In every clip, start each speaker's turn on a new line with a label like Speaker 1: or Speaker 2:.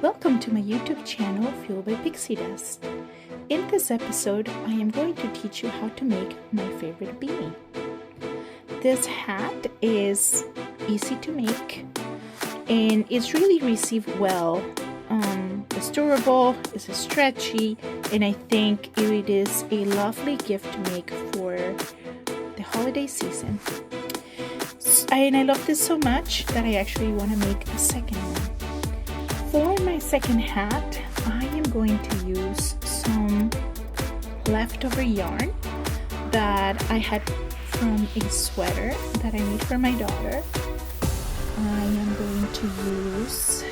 Speaker 1: Welcome to my YouTube channel Fueled by Pixie Dust. In this episode, I am going to teach you how to make my favorite beanie. This hat is easy to make and it's really received well. It's durable, it's stretchy, and I think it is a lovely gift to make for the holiday season. And I love this so much that I actually want to make a second one. For my second hat, I am going to use some leftover yarn that I had from a sweater that I made for my daughter. I am going to use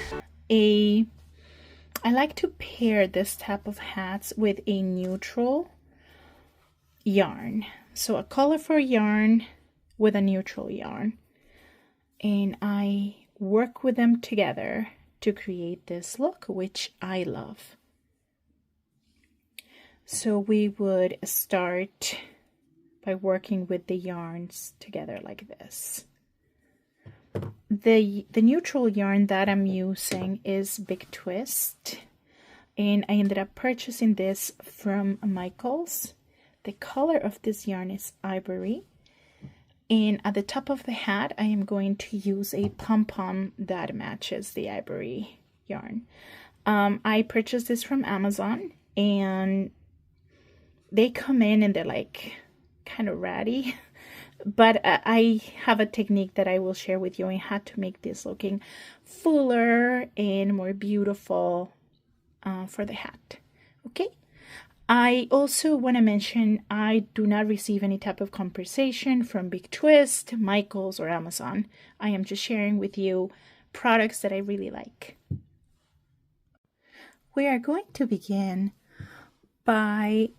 Speaker 1: I like to pair this type of hats with a neutral yarn. So a colorful yarn with a neutral yarn. And I work with them together to create this look, which I love. So we would start by working with the yarns together like this. The neutral yarn that I'm using is Big Twist, and I ended up purchasing this from Michael's. The color of this yarn is ivory, and at the top of the hat I am going to use a pom-pom that matches the ivory yarn. I purchased this from Amazon, and they come in and they're like kind of ratty. But I have a technique that I will share with you on how to make this looking fuller and more beautiful for the hat. Okay. I also want to mention I do not receive any type of compensation from Big Twist, Michael's, or Amazon. I am just sharing with you products that I really like. We are going to begin by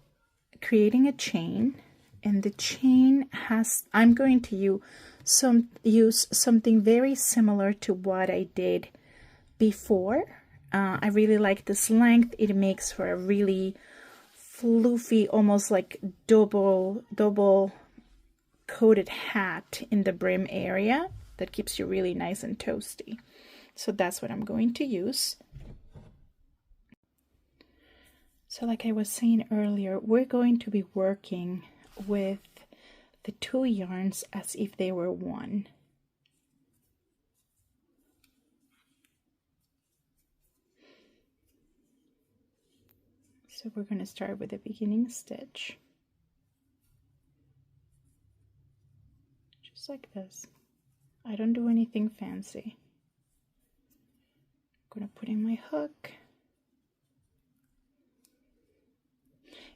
Speaker 1: creating a chain. And the chain I'm going to use something very similar to what I did before. I really like this length. It makes for a really floofy, almost like double coated hat in the brim area that keeps you really nice and toasty. So that's what I'm going to use. So like I was saying earlier, we're going to be working with the two yarns as if they were one. So we're going to start with the beginning stitch. Just like this. I don't do anything fancy. I'm going to put in my hook.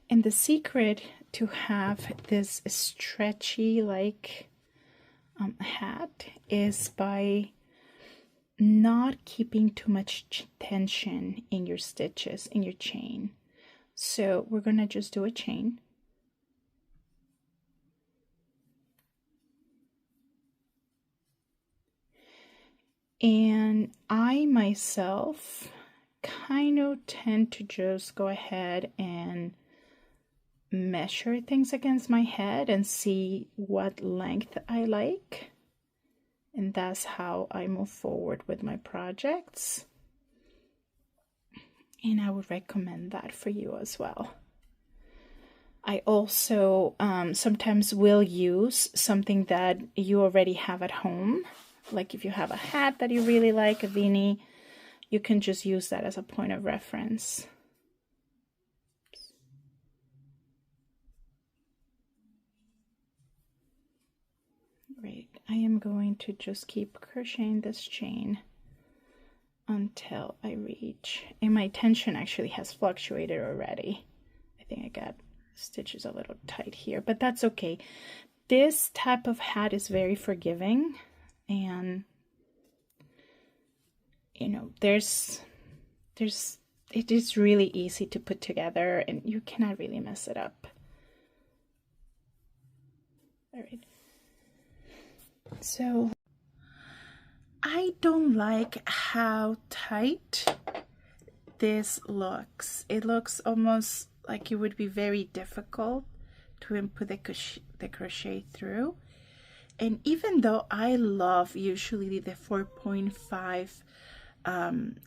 Speaker 1: And the secret to have this stretchy like hat is by not keeping too much tension in your stitches, in your chain. So we're going to just do a chain. And I myself kind of tend to just go ahead and measure things against my head and see what length I like, and that's how I move forward with my projects, and I would recommend that for you as well. I also sometimes will use something that you already have at home, like if you have a hat that you really like, a beanie, you can just use that as a point of reference. Great. I am going to just keep crocheting this chain until I reach, and my tension actually has fluctuated already. I think I got stitches a little tight here, but that's okay. This type of hat is very forgiving, and you know, it is really easy to put together and you cannot really mess it up. All right. So I don't like how tight this looks. It looks almost like it would be very difficult to put the crochet through. And even though I love usually the 4.5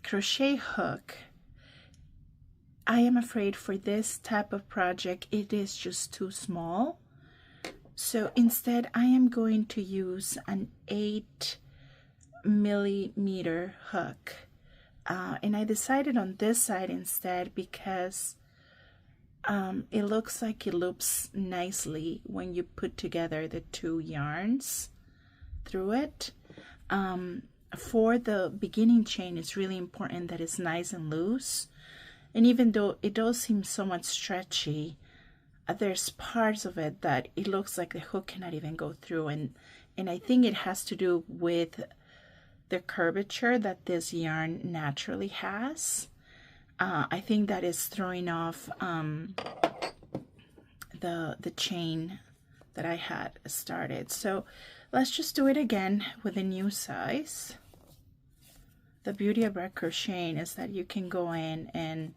Speaker 1: crochet hook, I am afraid for this type of project it is just too small. So instead I am going to use an 8mm hook. And I decided on this side instead because it looks like it loops nicely when you put together the two yarns through it. For the beginning chain, it's really important that it's nice and loose. And even though it does seem somewhat stretchy, there's parts of it that it looks like the hook cannot even go through. And I think it has to do with the curvature that this yarn naturally has. I think that is throwing off the chain that I had started. So let's just do it again with a new size. The beauty about crocheting is that you can go in and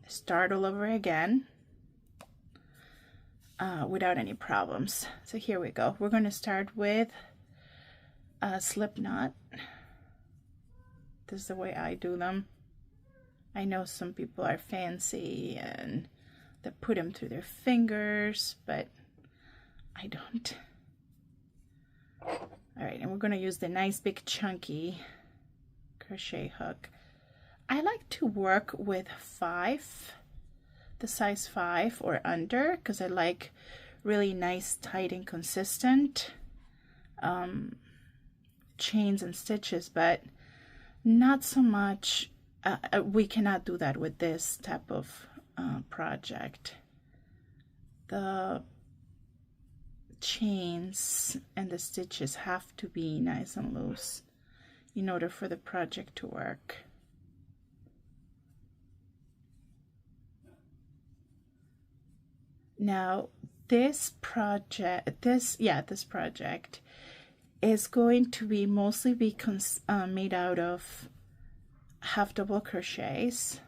Speaker 1: start all over again without any problems. So here we go. We're going to start with a slip knot. This is the way I do them. I know some people are fancy and they put them through their fingers, but I don't. All right, and we're going to use the nice big chunky crochet hook. I like to work with 5, the size 5 or under, because I like really nice, tight, and consistent chains and stitches, but not so much. We cannot do that with this type of project. The chains and the stitches have to be nice and loose in order for the project to work. Now this project is going to be mostly made out of half double crochets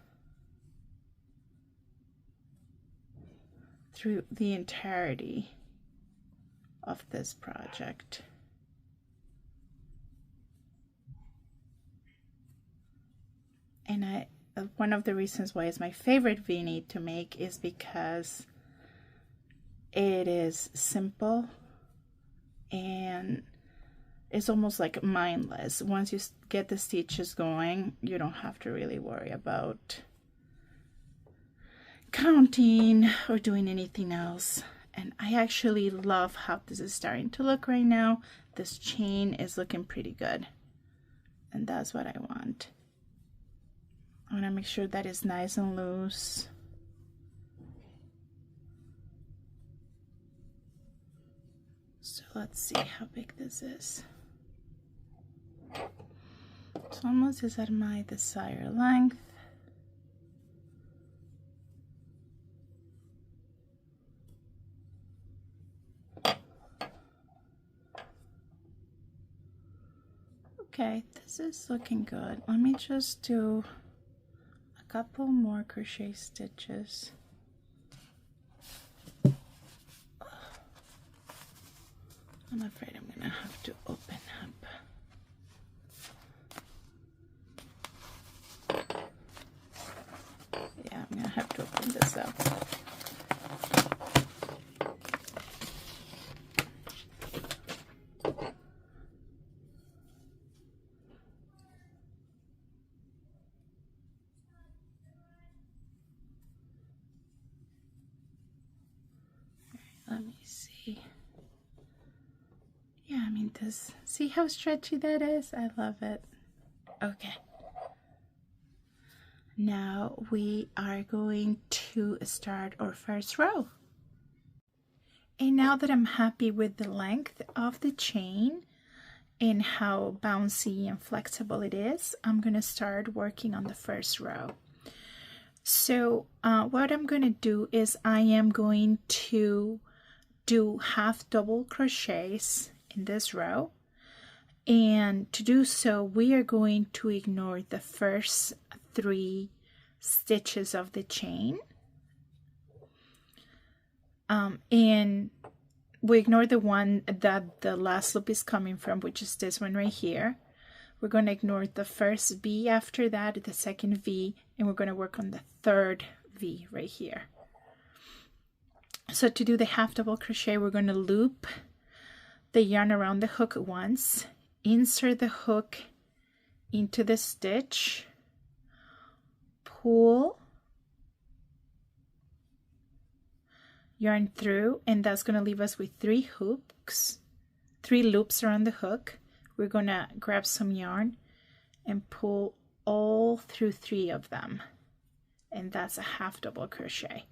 Speaker 1: through the entirety of this project. And one of the reasons why it's my favorite beanie to make is because it is simple and it's almost like mindless. Once you get the stitches going, you don't have to really worry about counting or doing anything else. And I actually love how this is starting to look right now. This chain is looking pretty good, and that's what I want. I want to make sure that it's nice and loose. So let's see how big this is. It's almost is at my desired length. Okay, this is looking good. Let me just do a couple more crochet stitches. I'm afraid I'm gonna have to open up. Yeah, I'm gonna have to open this up. Let me see. Yeah, I mean, see how stretchy that is? I love it. Okay. Now we are going to start our first row. And now that I'm happy with the length of the chain and how bouncy and flexible it is, I'm going to start working on the first row. So what I'm going to do is I am going to do half double crochets in this row, and to do so we are going to ignore the first 3 stitches of the chain, and we ignore the one that the last loop is coming from, which is this one right here. We're going to ignore the first V after that, the second V, and we're going to work on the third V right here. So to do the half double crochet, we're going to loop the yarn around the hook once, insert the hook into the stitch, pull yarn through, and that's going to leave us with 3 loops around the hook. We're going to grab some yarn and pull all through 3 of them, and that's a half double crochet.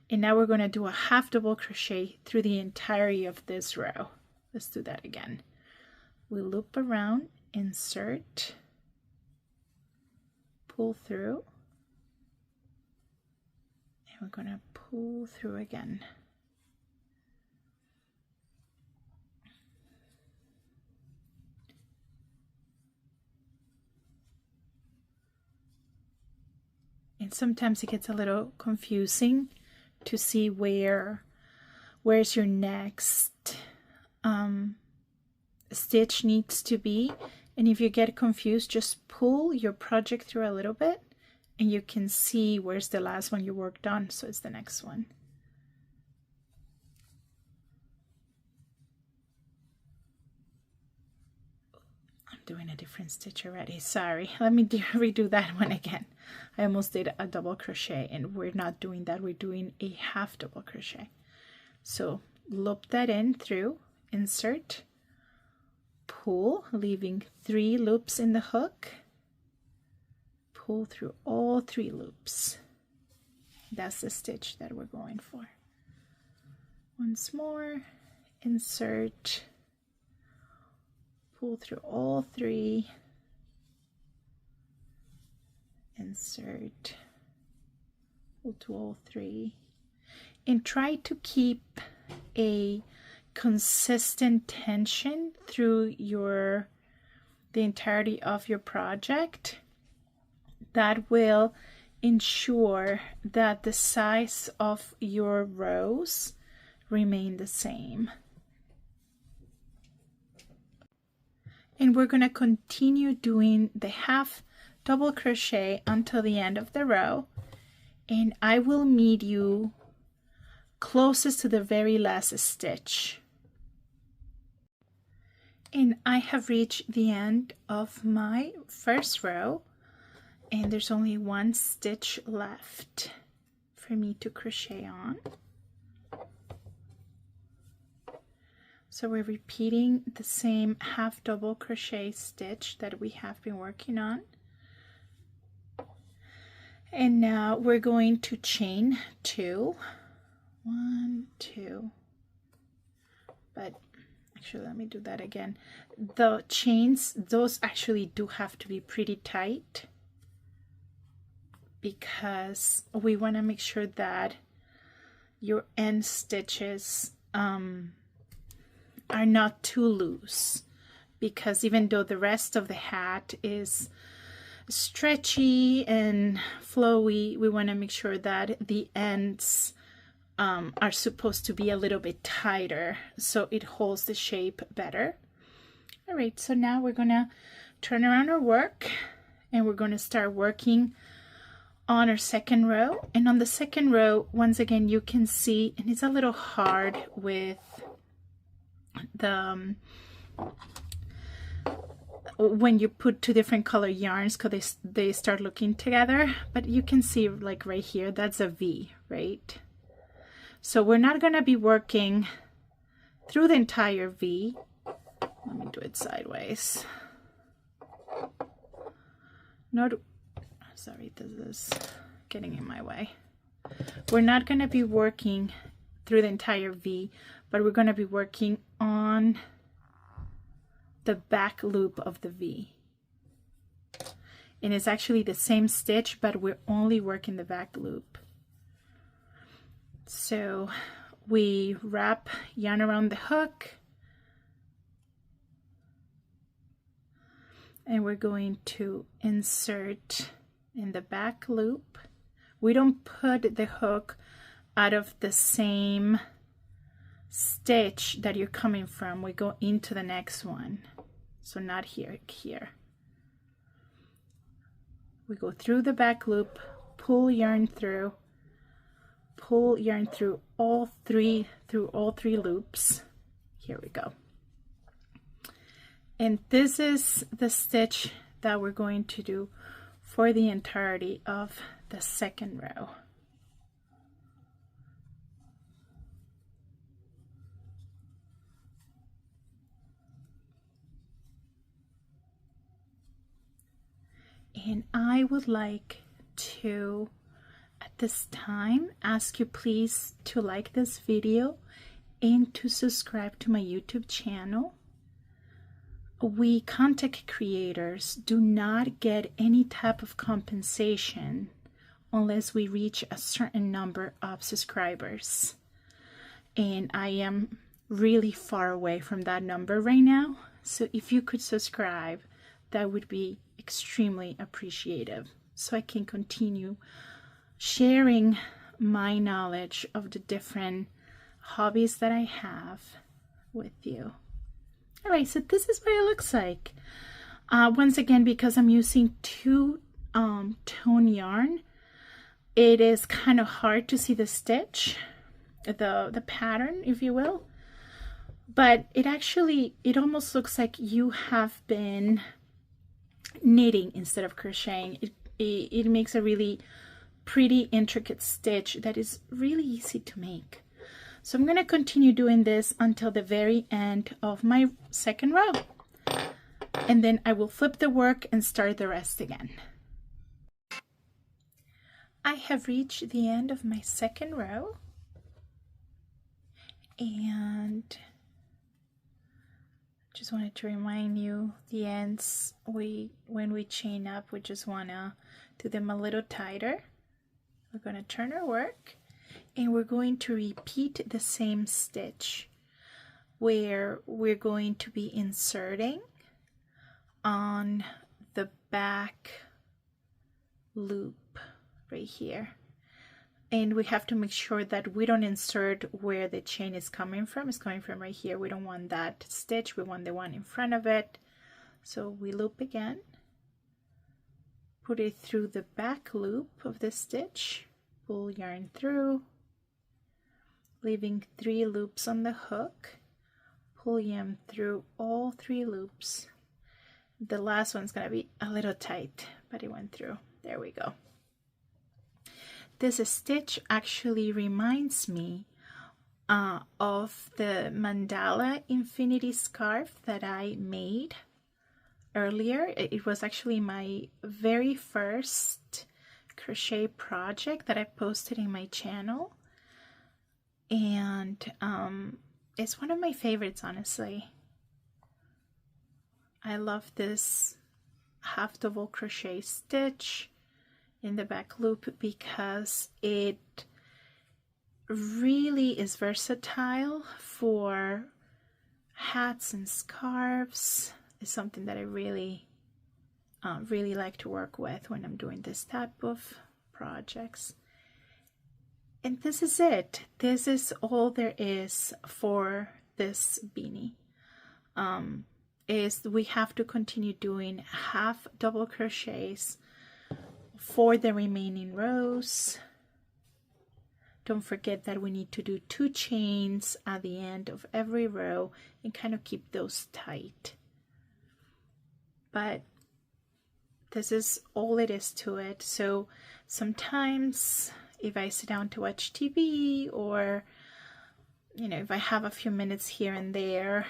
Speaker 1: And now we're going to do a half double crochet through the entirety of this row. Let's do that again. We loop around, insert, pull through, and we're going to pull through again. And sometimes it gets a little confusing to see where's your next stitch needs to be. And if you get confused, just pull your project through a little bit and you can see where's the last one you worked on, so it's the next one. I'm doing a different stitch already, sorry. Let me redo that one again. I almost did a double crochet, and we're not doing that, we're doing a half double crochet. So loop that in through, insert, pull, leaving 3 loops in the hook, pull through all 3 loops. That's the stitch that we're going for. Once more, insert, pull through all 3, insert, pull to all 3, and try to keep a consistent tension through the entirety of your project. That will ensure that the size of your rows remain the same. And we're going to continue doing the half double crochet until the end of the row, and I will meet you closest to the very last stitch. And I have reached the end of my first row, and there's only 1 stitch left for me to crochet on. So we're repeating the same half double crochet stitch that we have been working on. And now we're going to chain 2. 1, 2. But actually, let me do that again. The chains, those actually do have to be pretty tight, because we want to make sure that your end stitches are not too loose, because even though the rest of the hat is stretchy and flowy, we want to make sure that the ends are supposed to be a little bit tighter so it holds the shape better. All right, so now we're gonna turn around our work and we're going to start working on our second row. And on the second row, once again, you can see, and it's a little hard with the when you put 2 different color yarns, because they start looking together, but you can see like right here, that's a V, right? So we're not going to be working through the entire V. Let me do it sideways. Sorry, this is getting in my way. We're not going to be working through the entire V, but we're going to be working on the back loop of the V. And it's actually the same stitch, but we're only working the back loop. So we wrap yarn around the hook, and we're going to insert in the back loop. We don't put the hook out of the same stitch that you're coming from. We go into the next one. So not here, here. We go through the back loop, pull yarn through all three loops. Here we go. And this is the stitch that we're going to do for the entirety of the second row. And I would like to, at this time, ask you please to like this video and to subscribe to my YouTube channel. We content creators do not get any type of compensation unless we reach a certain number of subscribers. And I am really far away from that number right now. So if you could subscribe, that would be extremely appreciative, so I can continue sharing my knowledge of the different hobbies that I have with you. All right, so this is what it looks like. Once again, because I'm using two tone yarn, it is kind of hard to see the stitch, the pattern, if you will. But it almost looks like you have been knitting instead of crocheting. It makes a really pretty intricate stitch that is really easy to make. So I'm going to continue doing this until the very end of my second row, and then I will flip the work and start the rest again. I have reached the end of my second row, and just wanted to remind you, the ends, when we chain up, we just want to do them a little tighter. We're going to turn our work, and we're going to repeat the same stitch where we're going to be inserting on the back loop right here. And we have to make sure that we don't insert where the chain is coming from. It's coming from right here. We don't want that stitch. We want the one in front of it. So we loop again, put it through the back loop of the stitch, pull yarn through, leaving 3 loops on the hook, pull yarn through all 3 loops. The last one's going to be a little tight, but it went through. There we go. This stitch actually reminds me of the mandala infinity scarf that I made earlier. It was actually my very first crochet project that I posted in my channel, and it's one of my favorites, honestly. I love this half double crochet stitch in the back loop because it really is versatile for hats and scarves. It's something that I really like to work with when I'm doing this type of projects. And this is it. This is all there is for this beanie. Is we have to continue doing half double crochets for the remaining rows. Don't forget that we need to do 2 chains at the end of every row and kind of keep those tight. But this is all it is to it. So sometimes if I sit down to watch TV, or if I have a few minutes here and there,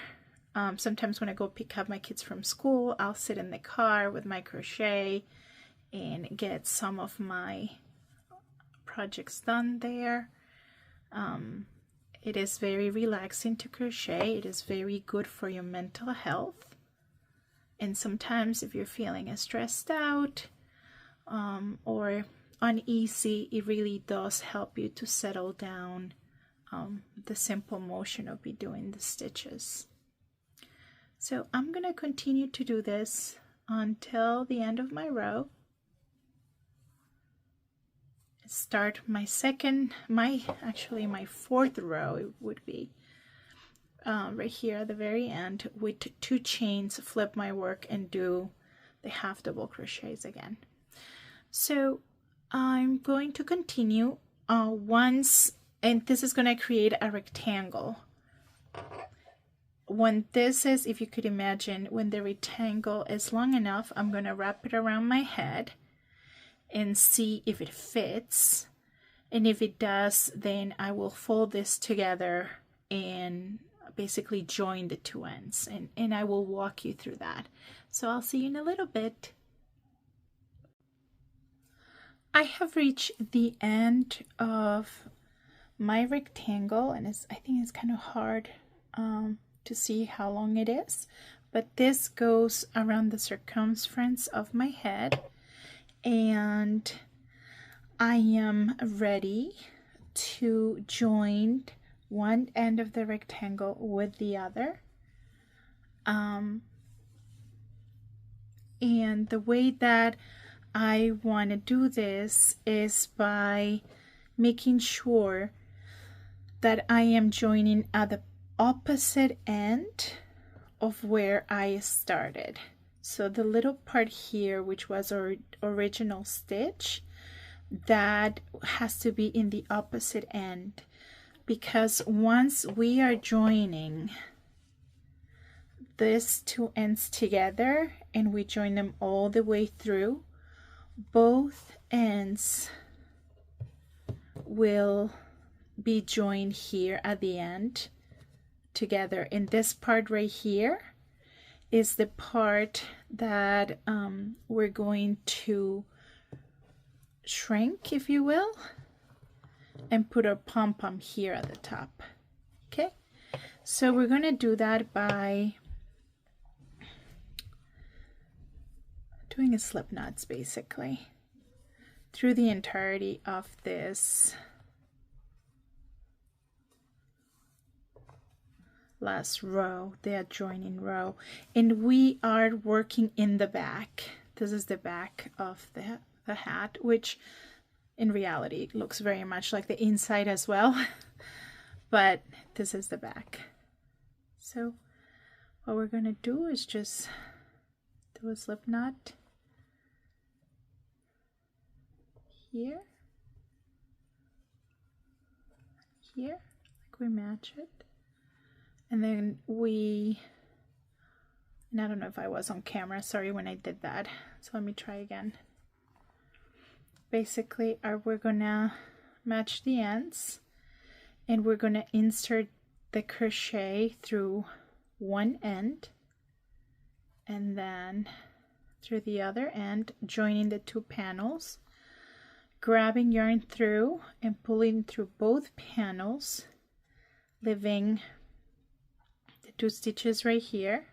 Speaker 1: sometimes when I go pick up my kids from school, I'll sit in the car with my crochet and get some of my projects done there. It is very relaxing to crochet. It is very good for your mental health. And sometimes if you're feeling stressed out or uneasy, it really does help you to settle down, the simple motion of doing the stitches. So I'm going to continue to do this until the end of my row. Start my fourth row, it would be right here at the very end, with 2 chains, flip my work and do the half double crochets again. So I'm going to continue once, and this is going to create a rectangle. When this is, if you could imagine, when the rectangle is long enough, I'm going to wrap it around my head and see if it fits. And if it does, then I will fold this together and basically join the two ends, and I will walk you through that. So I'll see you in a little bit. I have reached the end of my rectangle, and I think it's kind of hard to see how long it is, but this goes around the circumference of my head, and I am ready to join one end of the rectangle with the other. And the way that I want to do this is by making sure that I am joining at the opposite end of where I started. So the little part here, which was our original stitch, that has to be in the opposite end, because once we are joining these two ends together and we join them all the way through, both ends will be joined here at the end together. And this part right here is the part that we're going to shrink, if you will, and put our pom-pom here at the top. Okay, so we're going to do that by doing a slip knots basically through the entirety of this last row, the adjoining row, and we are working in the back. This is the back of the hat, which in reality looks very much like the inside as well, but this is the back. So what we're going to do is just do a slip knot here, like we match it, and then and I don't know if I was on camera, sorry when I did that, so let me try again. Basically, we're gonna match the ends, and we're gonna insert the crochet through one end and then through the other end, joining the two panels, grabbing yarn through and pulling through both panels, leaving the two stitches right here.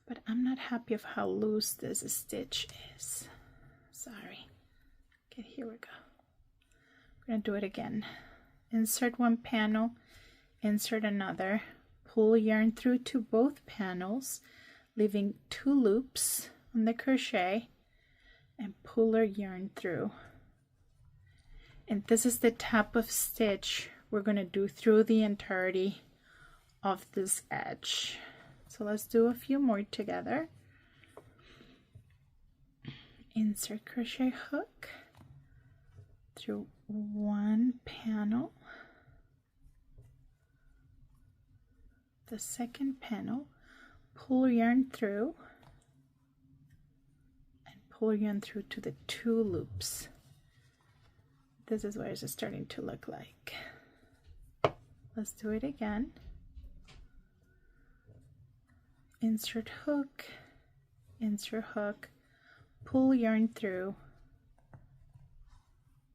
Speaker 1: But I'm not happy of how loose this stitch is, sorry. Okay, here we go. We're going to do it again. Insert one panel, insert another, pull yarn through to both panels, leaving two loops on the crochet, and pull our yarn through. And this is the top of stitch we're going to do through the entirety of this edge. So let's do a few more together. Insert crochet hook through one panel, the second panel, pull yarn through, and pull yarn through to the two loops. This is what it's starting to look like. Let's do it again. Insert hook, pull yarn through,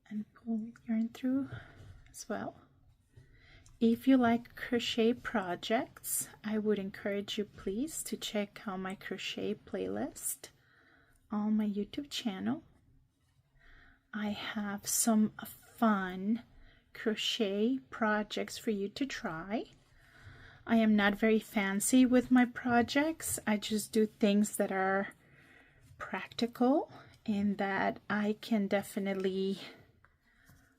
Speaker 1: and pull yarn through as well. If you like crochet projects, I would encourage you please to check out my crochet playlist on my YouTube channel. I have some fun crochet projects for you to try. I am not very fancy with my projects. I just do things that are practical and that I can definitely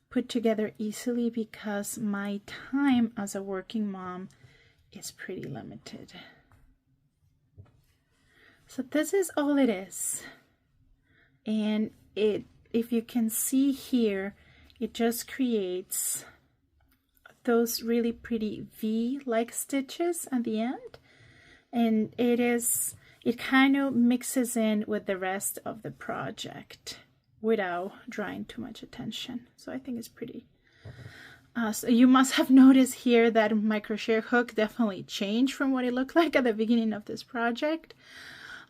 Speaker 1: put together easily because my time as a working mom is pretty limited. So this is all it is, and it if you can see here, it just creates those really pretty V-like stitches at the end, and it kind of mixes in with the rest of the project without drawing too much attention. So I think it's pretty. So you must have noticed here that my crochet hook definitely changed from what it looked like at the beginning of this project.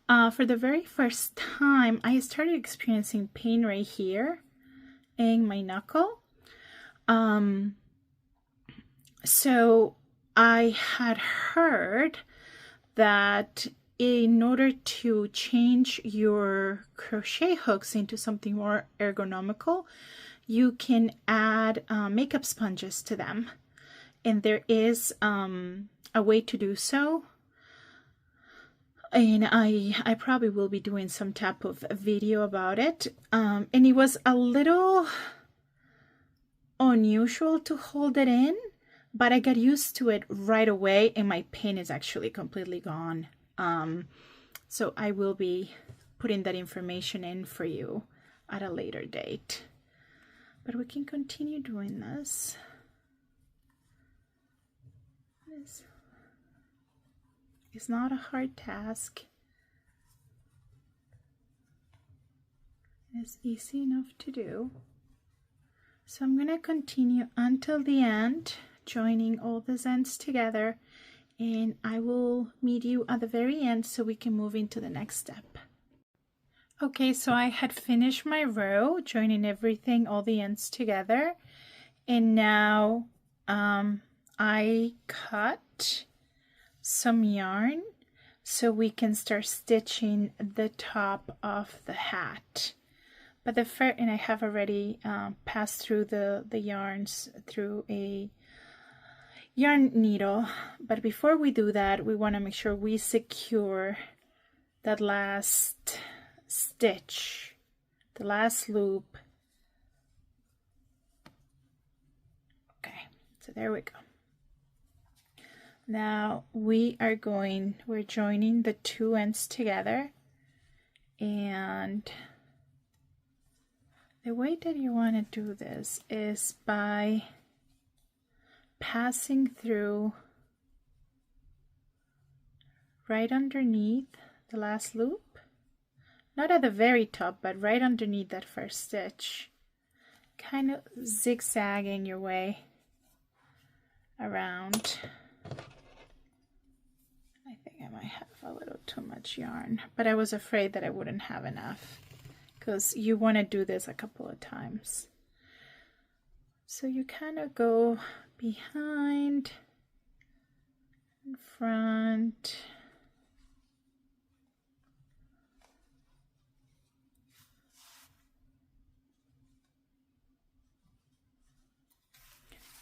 Speaker 1: For the very first time, I started experiencing pain right here in my knuckle. So I had heard that in order to change your crochet hooks into something more ergonomical, you can add makeup sponges to them. And there is a way to do so. And I probably will be doing some type of video about it. And it was a little unusual to hold it in, but I got used to it right away, and my pain is actually completely gone. So I will be putting that information in for you at a later date. But we can continue doing this. It's not a hard task. It's easy enough to do. So I'm going to continue until the end, joining all these ends together, and I will meet you at the very end so we can move into the next step. Okay, so I had finished my row, joining everything, all the ends together, and now I cut some yarn so we can start stitching the top of the hat. But the first, and I have already passed through the yarns through a yarn needle, but before we do that, we want to make sure we secure that last stitch, the last loop. Okay, so there we go. Now we're joining the two ends together, and the way that you want to do this is by passing through right underneath the last loop, not at the very top, but right underneath that first stitch, kind of zigzagging your way around. I think I might have a little too much yarn, but I was afraid that I wouldn't have enough, because you want to do this a couple of times. So you kind of go behind, in front,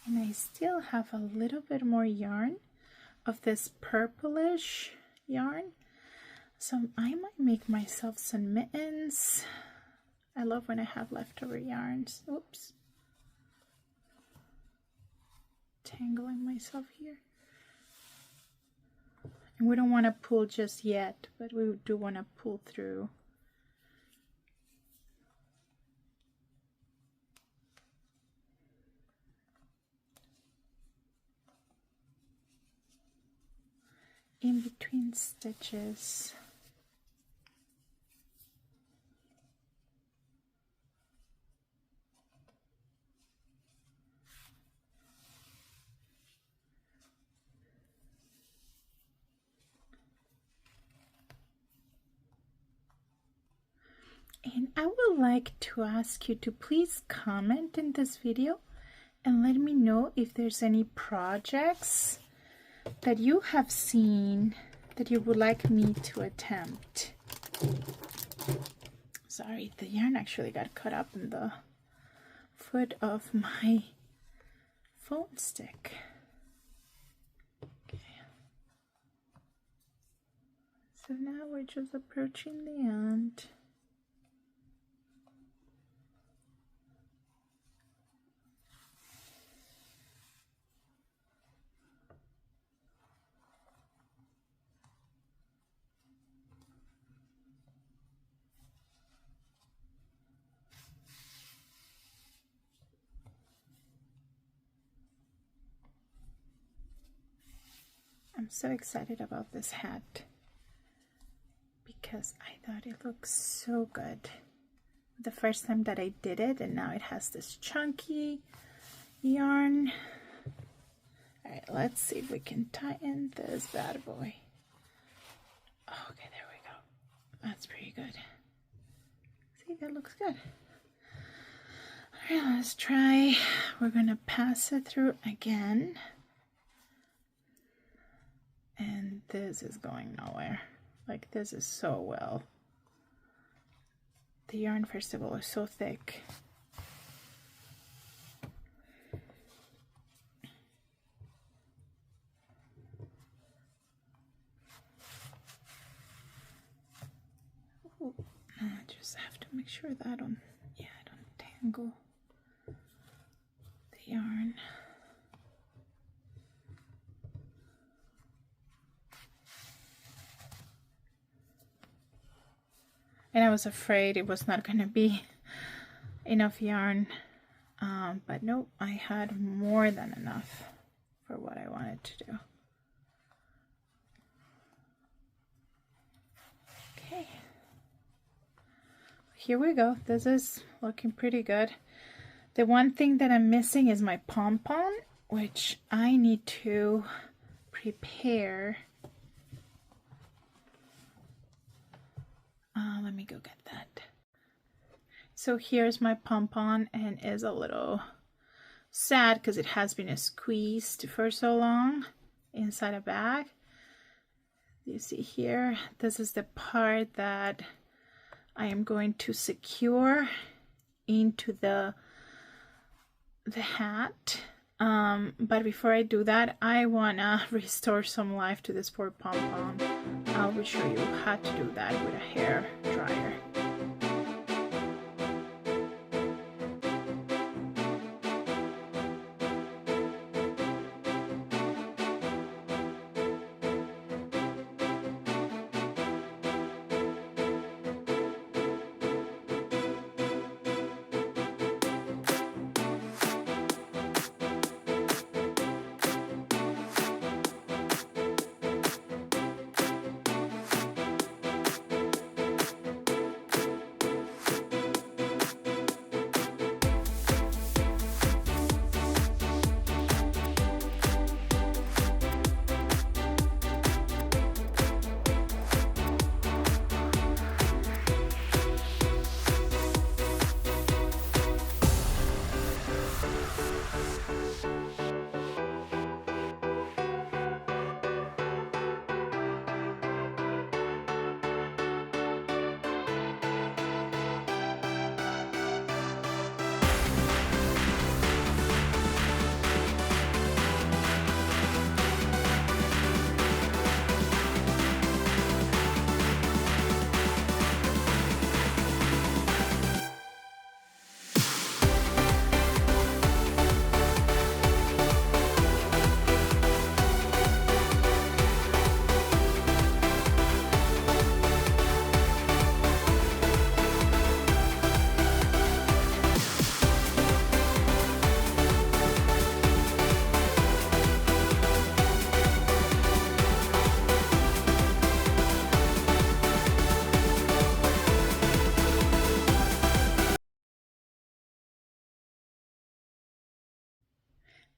Speaker 1: and I still have a little bit more yarn of this purplish yarn, so I might make myself some mittens. I love when I have leftover yarns. Oops, tangling myself here. And we don't want to pull just yet, but we do want to pull through. In between stitches. And I would like to ask you to please comment in this video and let me know if there's any projects that you have seen that you would like me to attempt. Sorry, the yarn actually got caught up in the foot of my phone stick. Okay. So now we're just approaching the end. I'm so excited about this hat because I thought it looked so good the first time that I did it, and now it has this chunky yarn. All right, let's see if we can tie in this bad boy. Okay, there we go. That's pretty good. See, that looks good. All right, let's try. We're gonna pass it through again. And this is going nowhere. Like, this is so well. The yarn, first of all, is so thick. Ooh, I just have to make sure that I don't tangle the yarn. And I was afraid it was not going to be enough yarn, but nope, I had more than enough for what I wanted to do. Okay, here we go. This is looking pretty good. The one thing that I'm missing is my pom-pom, which I need to prepare. Let me go get that. So here's my pom-pom, and is a little sad because it has been squeezed for so long inside a bag. You see here, this is the part that I am going to secure into the hat. But before I do that, I wanna restore some life to this poor pom-pom. I'll be show you how to do that with a hair dryer.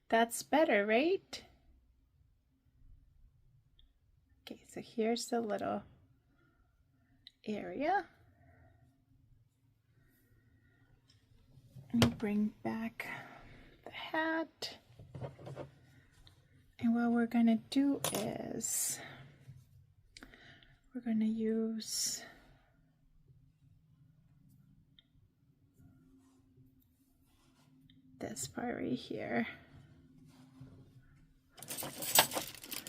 Speaker 1: That's better, right? Okay, so here's the little area. Let me bring back the hat. And what we're gonna do is we're gonna use this part right here.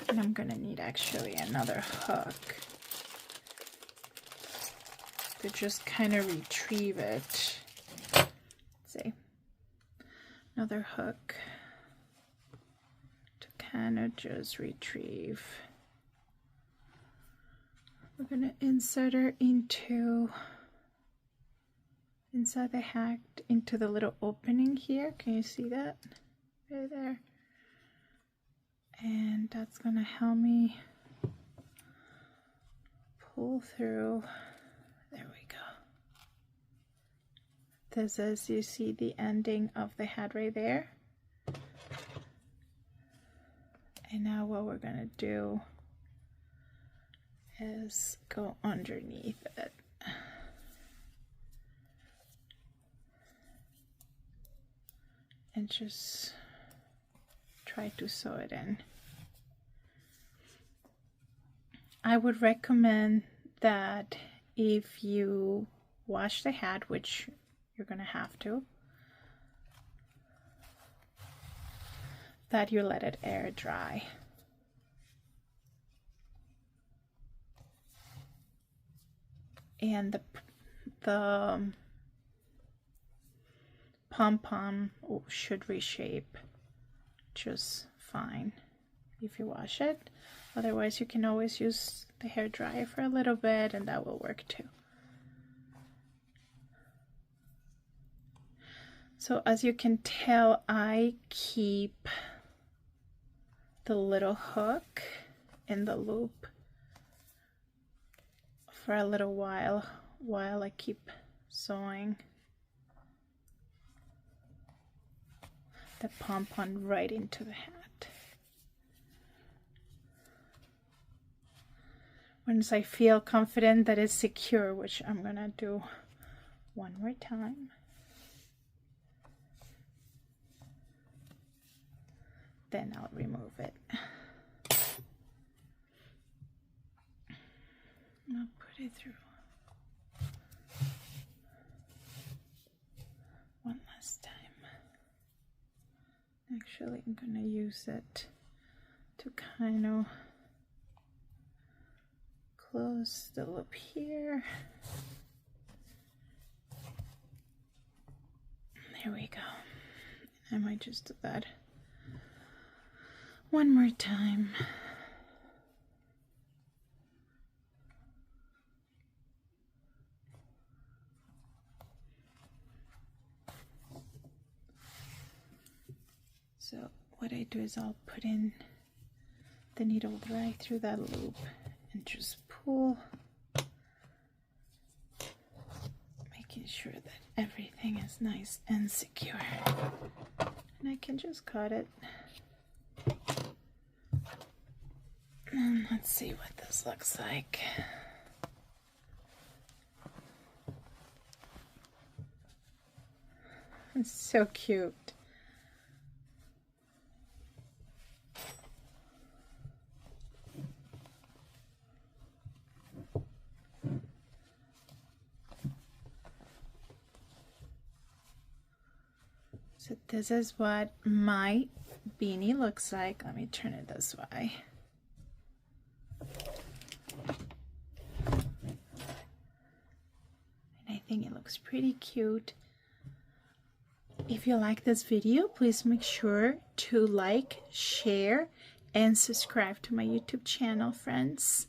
Speaker 1: And I'm gonna need actually another hook to just kind of retrieve it. Let's see, another hook to kind of just retrieve. We're gonna insert her into inside the hat, into the little opening here. Can you see that right there? And and that's gonna help me pull through. There we go. This is, you see the ending of the head right there. And now what we're gonna do is go underneath it. And just try to sew it in. I would recommend that if you wash the hat, which you're gonna have to, that you let it air dry. And the pom-pom should reshape just fine if you wash it. Otherwise, you can always use the hair dryer for a little bit and that will work too. So as you can tell, I keep the little hook in the loop for a little while I keep sewing the pom-pom right into the hat. Once I feel confident that it's secure, which I'm gonna do one more time, then I'll remove it. I'll put it through one last time. Actually, I'm gonna use it to kind of close the loop here. There we go. I might just do that one more time. So what I do is I'll put in the needle right through that loop and just pull, making sure that everything is nice and secure. And I can just cut it. And let's see what this looks like. It's so cute. So this is what my beanie looks like. Let me turn it this way. And I think it looks pretty cute. If you like this video, please make sure to like, share, and subscribe to my YouTube channel, friends.